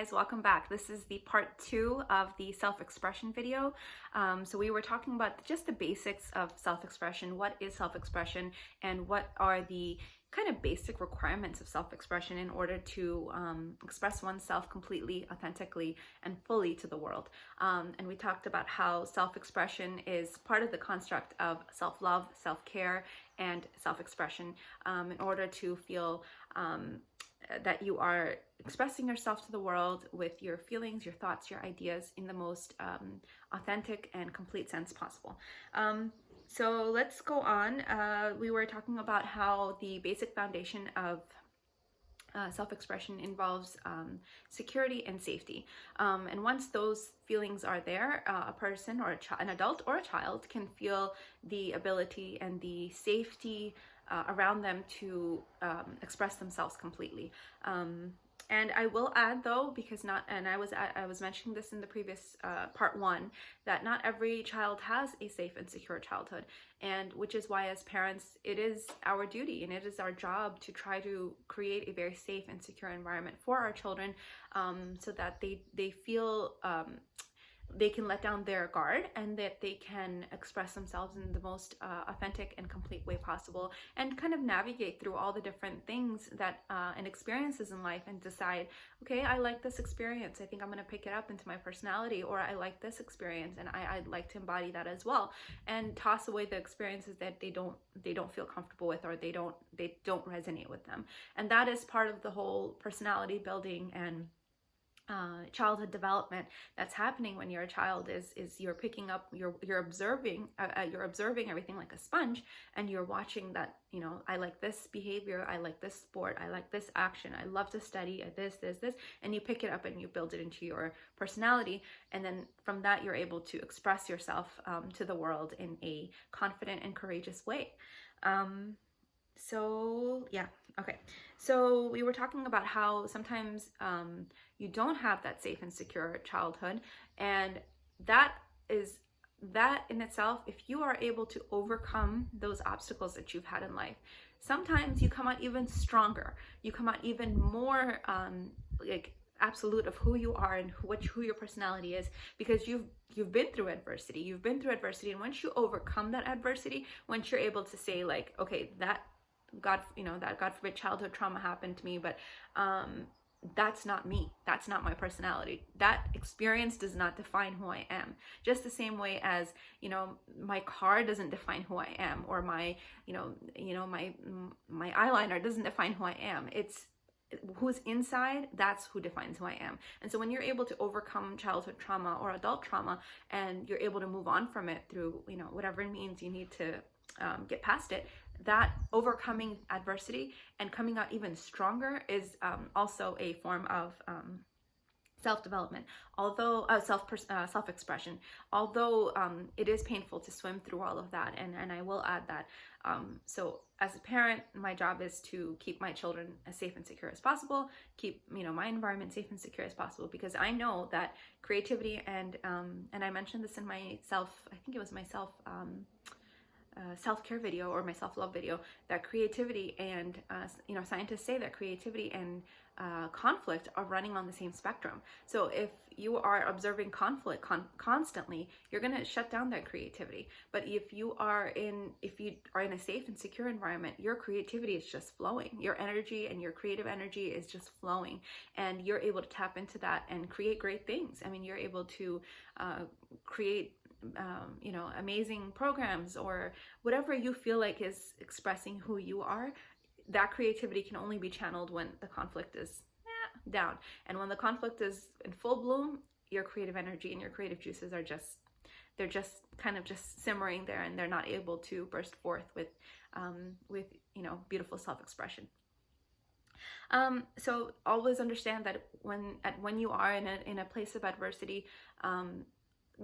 Guys, welcome back. This is the part 2 of the self-expression video. So we were talking about just the basics of self-expression. What is self-expression and what are the kind of basic requirements of self-expression in order to express oneself completely, authentically, and fully to the world. And we talked about how self-expression is part of the construct of self-love, self-care, and self-expression in order to feel that you are expressing yourself to the world with your feelings, your thoughts, your ideas in the most authentic and complete sense possible. So let's go on. We were talking about how the basic foundation of self-expression involves security and safety. And once those feelings are there, a person or an adult or a child can feel the ability and the safety around them to express themselves completely. And I will add though, because I was mentioning this in the previous part 1, that not every child has a safe and secure childhood, and which is why as parents it is our duty and it is our job to try to create a very safe and secure environment for our children, so that they feel they can let down their guard and that they can express themselves in the most authentic and complete way possible, and kind of navigate through all the different things that and experiences in life and decide, okay, I like this experience, I think I'm going to pick it up into my personality, or I like this experience and I'd like to embody that as well, and toss away the experiences that they don't feel comfortable with, or they don't resonate with them. And that is part of the whole personality building and childhood development that's happening when you're a child. Is you're picking up, you're observing everything like a sponge, and you're watching that, I like this behavior, I like this sport, I like this action, I love to study, this, and you pick it up and you build it into your personality, and then from that you're able to express yourself to the world in a confident and courageous way. So yeah, okay. So we were talking about how sometimes you don't have that safe and secure childhood, and that in itself, if you are able to overcome those obstacles that you've had in life, sometimes you come out even stronger. You come out even more like absolute of who you are and who your personality is, because you've been through adversity. And once you overcome that adversity, once you're able to say like, okay, that God forbid childhood trauma happened to me, but that's not me, that's not my personality, that experience does not define who I am. Just the same way as my car doesn't define who I am, or my my eyeliner doesn't define who I am. It's who's inside, that's who defines who I am. And so when you're able to overcome childhood trauma or adult trauma, and you're able to move on from it through whatever means you need to get past it, that overcoming adversity and coming out even stronger is also a form of self-development, although self-expression, although it is painful to swim through all of that, and I will add that. So as a parent, my job is to keep my children as safe and secure as possible, keep my environment safe and secure as possible, because I know that creativity and I mentioned this in my self-care video or my self-love video, that creativity and scientists say that creativity and conflict are running on the same spectrum. So if you are observing conflict constantly, you're going to shut down that creativity. But if you are in a safe and secure environment, your creativity is just flowing. Your energy and your creative energy is just flowing, and you're able to tap into that and create great things. I mean, you're able to create amazing programs, or whatever you feel like is expressing who you are. That creativity can only be channeled when the conflict is down. And when the conflict is in full bloom, your creative energy and your creative juices are just kind of simmering there, and they're not able to burst forth with beautiful self-expression. So always understand that when you are in a place of adversity,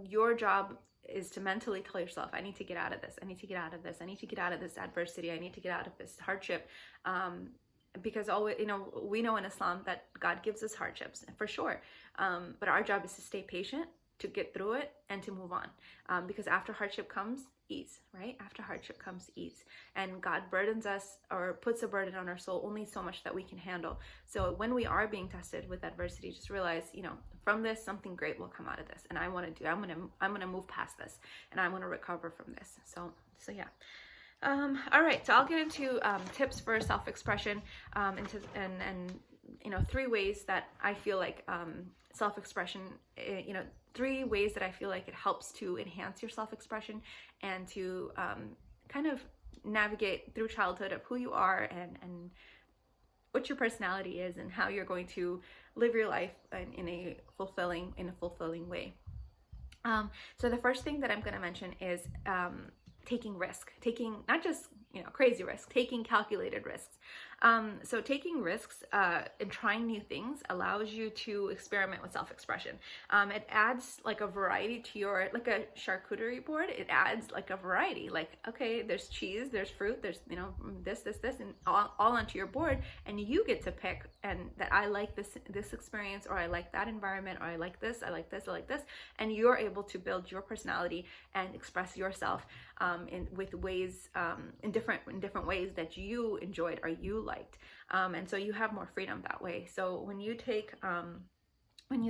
your job is to mentally tell yourself, I need to get out of this, I need to get out of this, I need to get out of this adversity, I need to get out of this hardship, because always, we know in Islam that God gives us hardships for sure, but our job is to stay patient, to get through it, and to move on, because after hardship comes, ease, right? After hardship comes ease. And God burdens us or puts a burden on our soul only so much that we can handle. So when we are being tested with adversity, just realize, from this, something great will come out of this. And I'm going to move past this, and I want to recover from this. So yeah. All right, so I'll get into tips for self-expression, and 3 ways that I feel like self-expression, 3 ways that I feel like it helps to enhance your self-expression and to kind of navigate through childhood of who you are and what your personality is and how you're going to live your life in a fulfilling way. So the first thing that I'm going to mention is taking risk, not just crazy risk, taking calculated risks. So taking risks and trying new things allows you to experiment with self-expression. It adds like a variety to your, like a charcuterie board. It adds like a variety, like, okay, there's cheese, there's fruit, there's, this, and all onto your board, and you get to pick, and that I like this experience, or I like that environment, or I like this, and you're able to build your personality and express yourself in different ways that you enjoyed or you liked, and so you have more freedom that way. So when you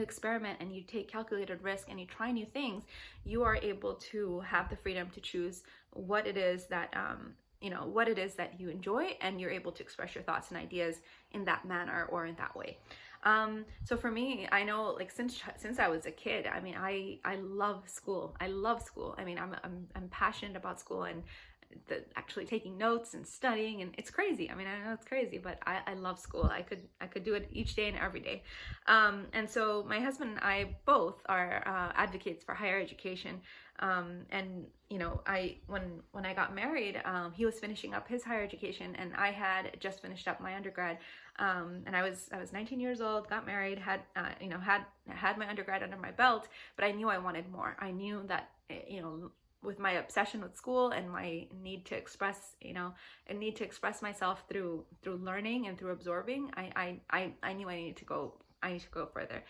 experiment and you take calculated risk and you try new things, you are able to have the freedom to choose what it is that you enjoy, and you're able to express your thoughts and ideas in that manner or in that way. So for me, I know, like, since I was a kid, I mean, I love school. I love school. I mean, I'm passionate about school and actually taking notes and studying, and it's crazy. I mean, I know it's crazy, but I love school. I could do it each day and every day. And so my husband and I both are advocates for higher education. And when I got married, he was finishing up his higher education, and I had just finished up my undergrad. And I was 19 years old, got married, had my undergrad under my belt, but I knew I wanted more. I knew that, with my obsession with school and my need to express myself through learning and through absorbing, I knew I need to go further.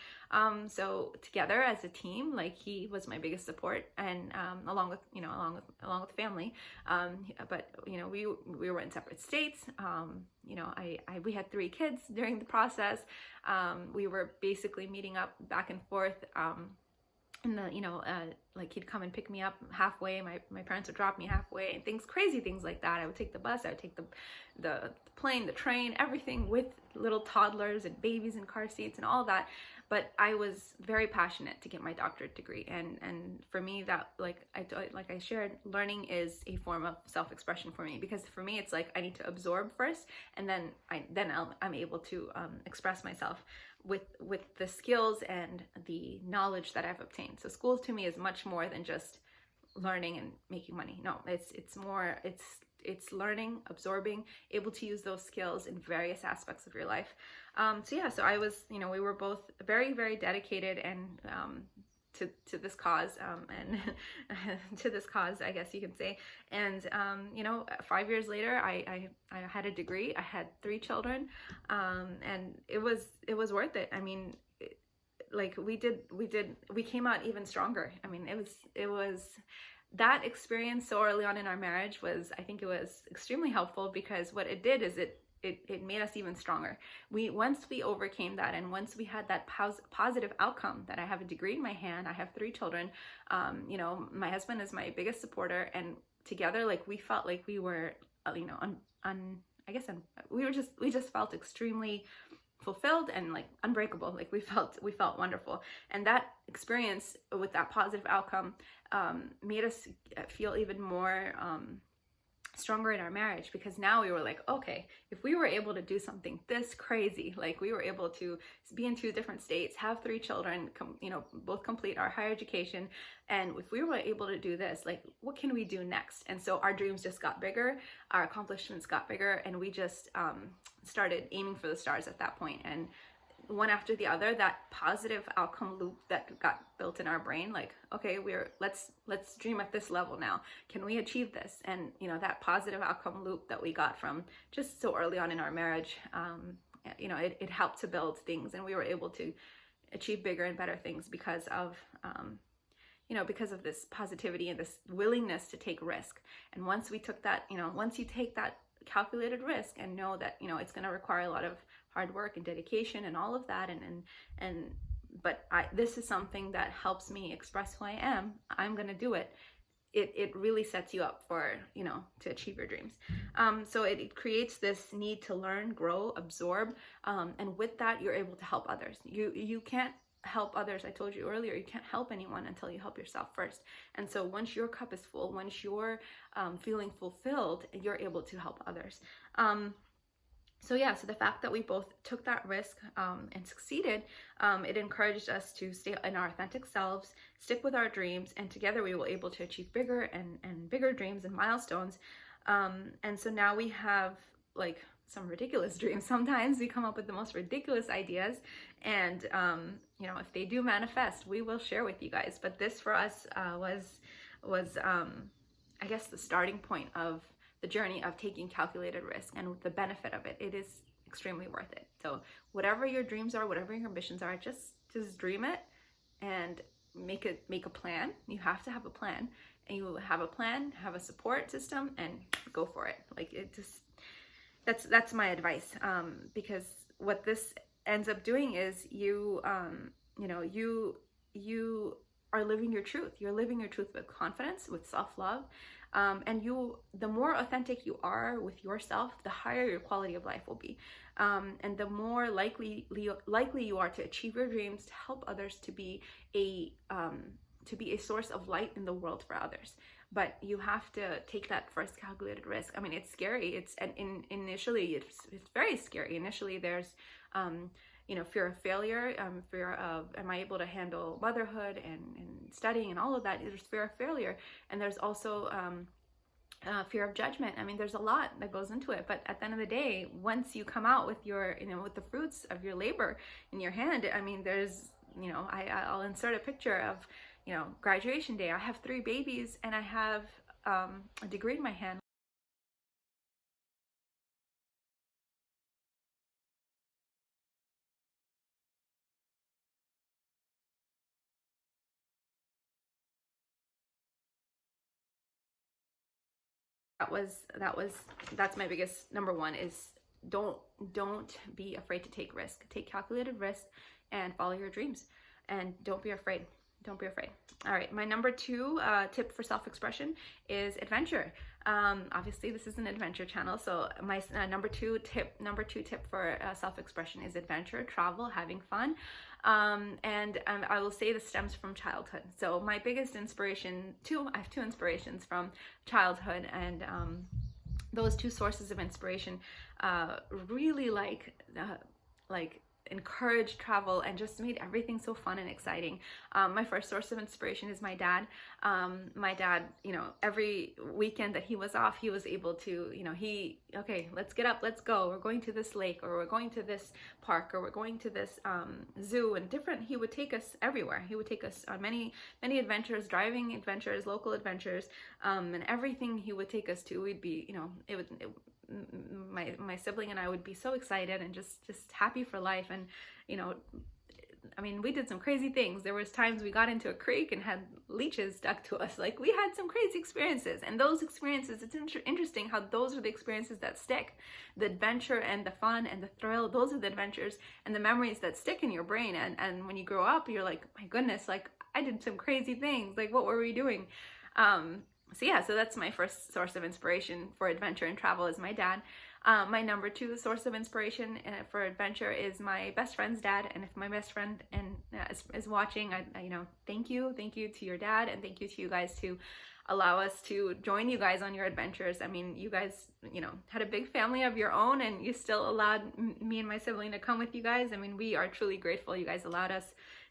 So together as a team, like, he was my biggest support, and along with family. But we were in separate states. We had 3 kids during the process. We were basically meeting up back and forth. And like, he'd come and pick me up halfway. My parents would drop me halfway, and crazy things like that. I would take the bus, I would take the plane, the train, everything, with little toddlers and babies in car seats and all that. But I was very passionate to get my doctorate degree, and for me, that, like I shared, learning is a form of self-expression for me, because for me it's like I need to absorb first, and then I'm able to express myself with the skills and the knowledge that I've obtained. So school to me is much more than just learning and making money. No, it's more, it's learning, absorbing, able to use those skills in various aspects of your life. So I was, we were both very, very dedicated and to this cause, and to this cause, I guess you could say. And 5 years later, I had a degree. I had 3 children, and it was worth it. I mean, we came out even stronger. I mean, it was that experience so early on in our marriage I think it was extremely helpful, because what it did is it made us even stronger. Once we overcame that, and once we had that positive outcome, that I have a degree in my hand, I have 3 children, my husband is my biggest supporter, and together, like, we felt like we were, we just felt extremely fulfilled and, like, unbreakable. Like, we felt wonderful. And that experience with that positive outcome made us feel even more stronger in our marriage, because now we were like, okay, if we were able to do something this crazy, like, we were able to be in 2 different states, have 3 children, both complete our higher education, and if we were able to do this, like, what can we do next? And so our dreams just got bigger, our accomplishments got bigger, and we just started aiming for the stars at that point. And one after the other, that positive outcome loop that got built in our brain, like, okay, let's dream at this level now. Can we achieve this? And that positive outcome loop that we got from just so early on in our marriage, it helped to build things, and we were able to achieve bigger and better things because of because of this positivity and this willingness to take risk. And once we took that, once you take that calculated risk and know that, it's going to require a lot of hard work and dedication and all of that, but this is something that helps me express who I am, I'm going to do it. It really sets you up for, to achieve your dreams. So it creates this need to learn, grow, absorb. And with that, you're able to help others. You can't help others. I told you earlier, you can't help anyone until you help yourself first. And so once your cup is full, once you're feeling fulfilled, you're able to help others. So the fact that we both took that risk and succeeded, it encouraged us to stay in our authentic selves, stick with our dreams, and together we were able to achieve bigger and bigger dreams and milestones. And so now we have like some ridiculous dreams. Sometimes we come up with the most ridiculous ideas, and if they do manifest, we will share with you guys. But this for us was I guess the starting point of the journey of taking calculated risk, and with the benefit of it, it is extremely worth it. So whatever your dreams are, whatever your ambitions are, just dream it and make a plan. You have to have a plan, and you have a plan, have a support system, and go for it. Like, it just, that's my advice. Because what this ends up doing is you are living your truth. You're living your truth with confidence, with self-love. And the more authentic you are with yourself, the higher your quality of life will be. And the more likely you are to achieve your dreams, to help others, to be a source of light in the world for others. But you have to take that first calculated risk. I mean, it's scary. Initially it's very scary. Initially there's, fear of failure, fear of, am I able to handle motherhood and studying and all of that? There's fear of failure. And there's also fear of judgment. I mean, there's a lot that goes into it. But at the end of the day, once you come out with with the fruits of your labor in your hand, I mean, there's, I'll insert a picture of, graduation day. I have 3 babies and I have a degree in my hand. That's my biggest number one is don't be afraid to take risk. Take calculated risk and follow your dreams, and don't be afraid. Don't be afraid. All right, my number 2 tip for self-expression is adventure. Obviously this is an adventure channel, so my number two tip for self-expression is adventure, travel, having fun. And I will say this stems from childhood. So my biggest inspiration, I have 2 inspirations from childhood, and those 2 sources of inspiration really encouraged travel and just made everything so fun and exciting. My first source of inspiration is my dad. My dad, every weekend that he was off, he was able to, okay, let's get up, let's go. We're going to this lake, or we're going to this park, or we're going to this zoo, and he would take us everywhere. He would take us on many, many adventures, driving adventures, local adventures, and everything he would take us to, we'd be, my sibling and I would be so excited and just happy for life. And I mean, we did some crazy things. There was times we got into a creek and had leeches stuck to us. Like, we had some crazy experiences, and those experiences, it's interesting how those are the experiences that stick. The adventure and the fun and the thrill, those are the adventures and the memories that stick in your brain. And when you grow up, you're like, my goodness, like, I did some crazy things. Like, what were we doing? So that's my first source of inspiration for adventure and travel is my dad. My number 2 source of inspiration for adventure is my best friend's dad. And if my best friend is watching, I thank you to your dad, and thank you to you guys to allow us to join you guys on your adventures. I mean, you guys, had a big family of your own, and you still allowed me and my sibling to come with you guys. I mean, we are truly grateful. You guys allowed us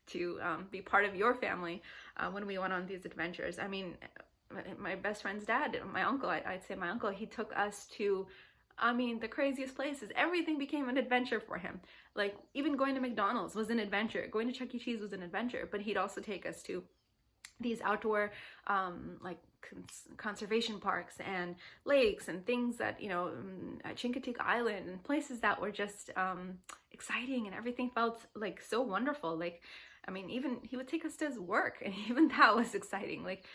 to be part of your family when we went on these adventures. I mean, my best friend's dad, my uncle, I'd say my uncle, he took us to, the craziest places. Everything became an adventure for him. Like, even going to McDonald's was an adventure. Going to Chuck E. Cheese was an adventure. But he'd also take us to these outdoor, conservation parks and lakes and things that, Chincoteague Island, and places that were just exciting, and everything felt like so wonderful. Like, I mean, even he would take us to his work, and even that was exciting. Like,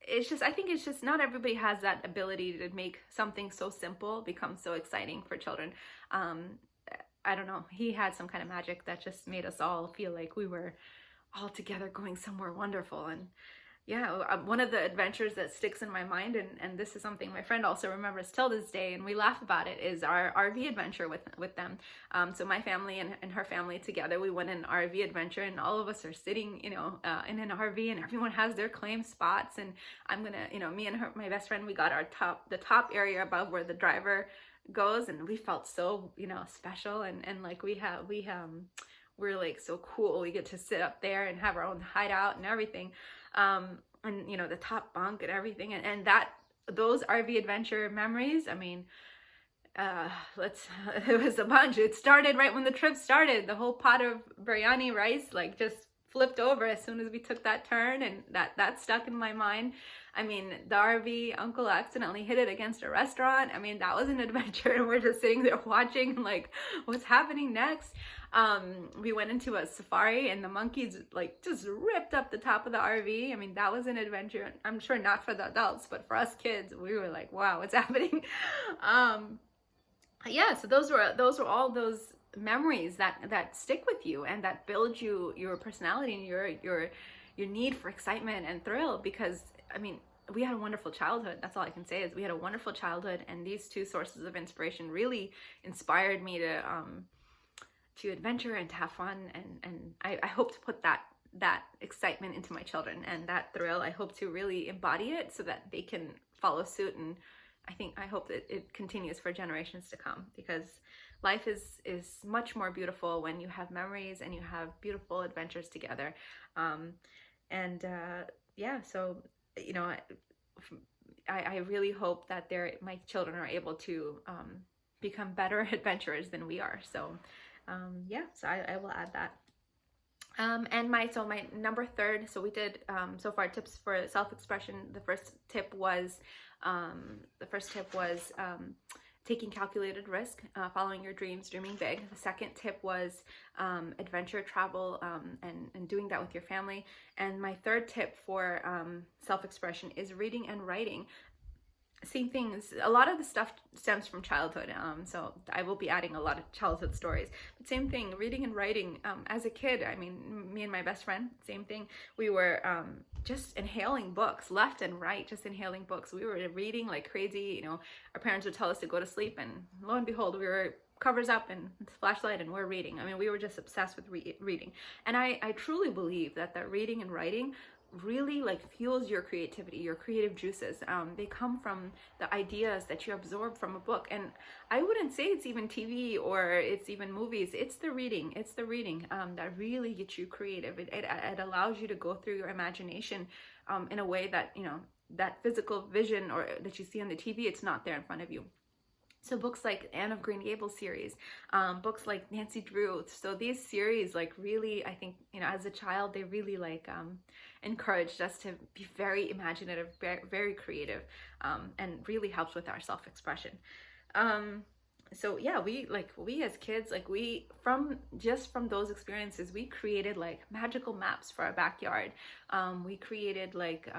it's just, I think it's just not everybody has that ability to make something so simple become so exciting for children. I don't know. He had some kind of magic that just made us all feel like we were all together going somewhere wonderful. And yeah, one of the adventures that sticks in my mind, and this is something my friend also remembers till this day, and we laugh about it, is our RV adventure with them. So my family and her family together, we went on an RV adventure, and all of us are sitting, in an RV, and everyone has their claim spots. And I'm gonna, me and her, my best friend, we got the top area above where the driver goes, and we felt so, special, and like we're like so cool. We get to sit up there and have our own hideout and everything. And the top bunk and everything, and those RV adventure memories, I mean, it was a bunch. It started right when the trip started. The whole pot of biryani rice like just flipped over as soon as we took that turn, and that stuck in my mind. I mean, the RV uncle accidentally hit it against a restaurant. I mean, that was an adventure, and we're just sitting there watching, like, what's happening next. We went into a safari, and the monkeys like just ripped up the top of the RV. I mean, that was an adventure. I'm sure not for the adults, but for us kids, we were like, wow, what's happening? Yeah, so those were all those memories that stick with you and that build your personality and your need for excitement and thrill. Because I mean, we had a wonderful childhood. That's all I can say, is we had a wonderful childhood, and these two sources of inspiration really inspired me to adventure and to have fun. And I hope to put that excitement into my children, and that thrill, I hope to really embody it so that they can follow suit. And I hope that it continues for generations to come, because life is much more beautiful when you have memories and you have beautiful adventures together. Yeah, so I really hope that my children are able to become better adventurers than we are. So yeah, so I will add that. And my number third, so we did so far tips for self-expression. The first tip was taking calculated risk, following your dreams, dreaming big. The second tip was adventure, travel, and doing that with your family. And my third tip for self-expression is reading and writing. Same things. A lot of the stuff stems from childhood, so I will be adding a lot of childhood stories. But same thing, reading and writing. As a kid, I mean, me and my best friend, same thing. We were just inhaling books left and right, just inhaling books. We were reading like crazy. Our parents would tell us to go to sleep, and lo and behold, we were covers up and flashlight, and we're reading. I mean, we were just obsessed with reading. And I truly believe that reading and writing really like fuels your creativity, your creative juices. They come from the ideas that you absorb from a book. And I wouldn't say it's even TV or it's even movies. It's the reading that really gets you creative. It allows you to go through your imagination in a way that that physical vision or that you see on the TV, it's not there in front of you. So books like Anne of Green Gables series, books like Nancy Drew. So these series like really, I think, as a child, they really like encouraged us to be very imaginative, very, very creative, and really helps with our self-expression. So yeah, we as kids, like from those experiences, we created like magical maps for our backyard. We created like,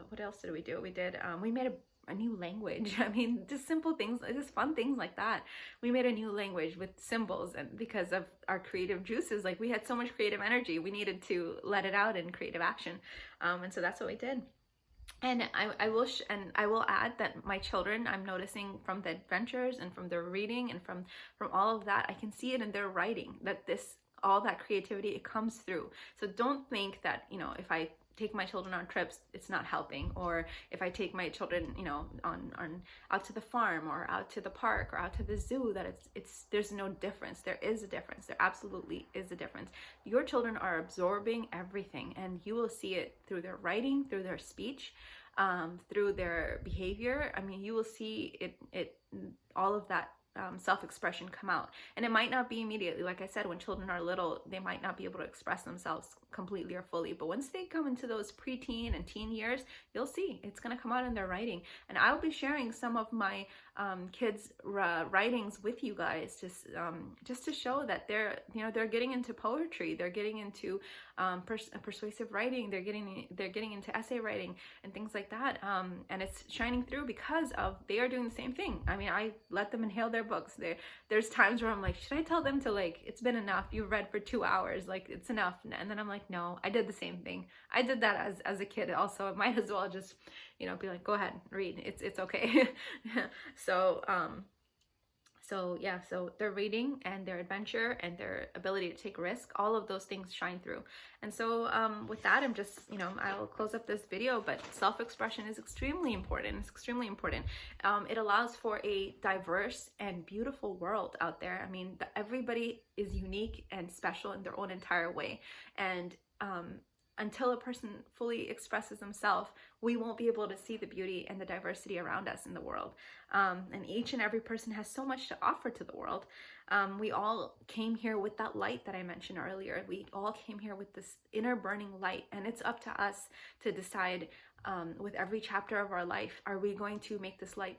what else did we do? We made a new language. I mean, just simple things, just fun things like that. We made a new language with symbols, and because of our creative juices, like we had so much creative energy, we needed to let it out in creative action. And so that's what we did. And I will add that my children, I'm noticing from the adventures and from their reading and from all of that, I can see it in their writing, that all that creativity, it comes through. So don't think that, if I take my children on trips, it's not helping, or if I take my children, on out to the farm or out to the park or out to the zoo, that there's no difference. There is a difference. There absolutely is a difference. Your children are absorbing everything, and you will see it through their writing, through their speech, through their behavior. I mean, you will see it all of that self-expression come out. And it might not be immediately. Like I said, when children are little, they might not be able to express themselves completely or fully, but once they come into those preteen and teen years, you'll see it's going to come out in their writing. And I'll be sharing some of my kids' writings with you guys, just to show that they're getting into poetry, they're getting into persuasive writing, they're getting into essay writing and things like that, and it's shining through because of they are doing the same thing. I mean, I let them inhale their books. There's times where I'm like, should I tell them to, like, it's been enough, you've read for 2 hours, like, it's enough. And then I'm like, no, I did the same thing. I did that as a kid also. I might as well just, you know, be like, go ahead, read, it's okay. So yeah, so their reading and their adventure and their ability to take risk, all of those things shine through. And so with that, I'm just, you know, I'll close up this video, but self-expression is extremely important. It's extremely important. It allows for a diverse and beautiful world out there. I mean, everybody is unique and special in their own entire way. And until a person fully expresses himself, we won't be able to see the beauty and the diversity around us in the world. And each and every person has so much to offer to the world. We all came here with that light that I mentioned earlier. We all came here with this inner burning light, and it's up to us to decide with every chapter of our life, are we going to make this light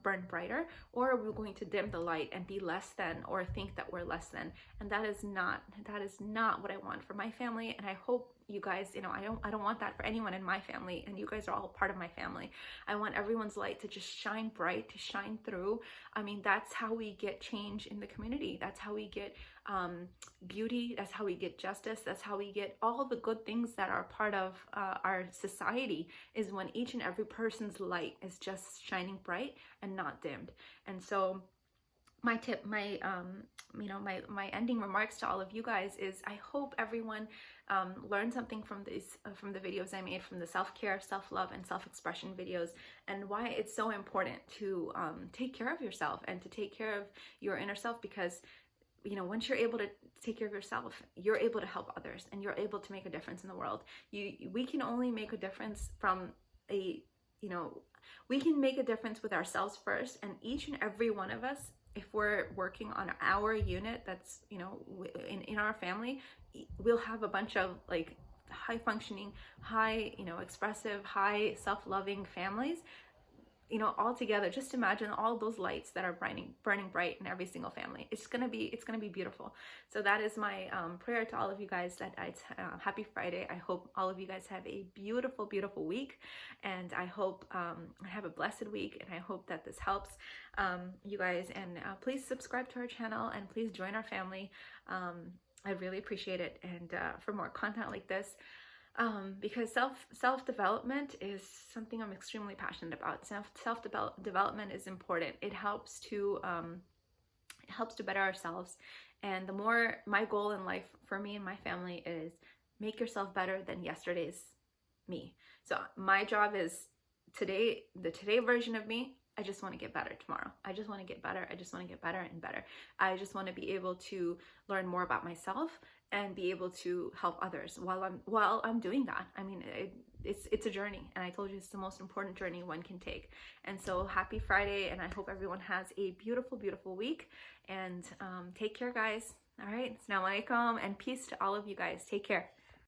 burn brighter, or are we going to dim the light and be less than, or think that we're less than? And that is not what I want for my family. And I hope you guys, you know, I don't want that for anyone in my family, and you guys are all part of my family. I want everyone's light to just shine bright, to shine through. I mean, that's how we get change in the community. That's how we get beauty. That's how we get justice. That's how we get all the good things that are part of our society, is when each and every person's light is just shining bright and not dimmed. And so my tip, my ending remarks to all of you guys is, I hope everyone learned something from the videos I made, from the self-care, self-love, and self-expression videos, and why it's so important to take care of yourself and to take care of your inner self. Because, you know, once you're able to take care of yourself, you're able to help others, and you're able to make a difference in the world. We can only make a difference from we can make a difference with ourselves first, and each and every one of us, if we're working on our unit, that's, you know, in our family, we'll have a bunch of like high functioning, high, you know, expressive, high self-loving families, you know, all together. Just imagine all those lights that are burning bright in every single family. It's gonna be beautiful. So that is my prayer to all of you guys, that it's happy Friday. I hope all of you guys have a beautiful, beautiful week, and I hope have a blessed week, and I hope that this helps you guys. And please subscribe to our channel, and please join our family. I really appreciate it. And for more content like this, because self-development is something I'm extremely passionate about. Self-development is important. It helps to better ourselves. And the more, my goal in life for me and my family is, make yourself better than yesterday's me. So my job is today, the today version of me, I just want to get better tomorrow. I just want to get better. I just want to get better and better. I just want to be able to learn more about myself and be able to help others while I'm doing that. I mean, it's a journey, and I told you it's the most important journey one can take. And so happy Friday, and I hope everyone has a beautiful, beautiful week, and take care, guys. All right, assalamu alaikum, and peace to all of you guys. Take care.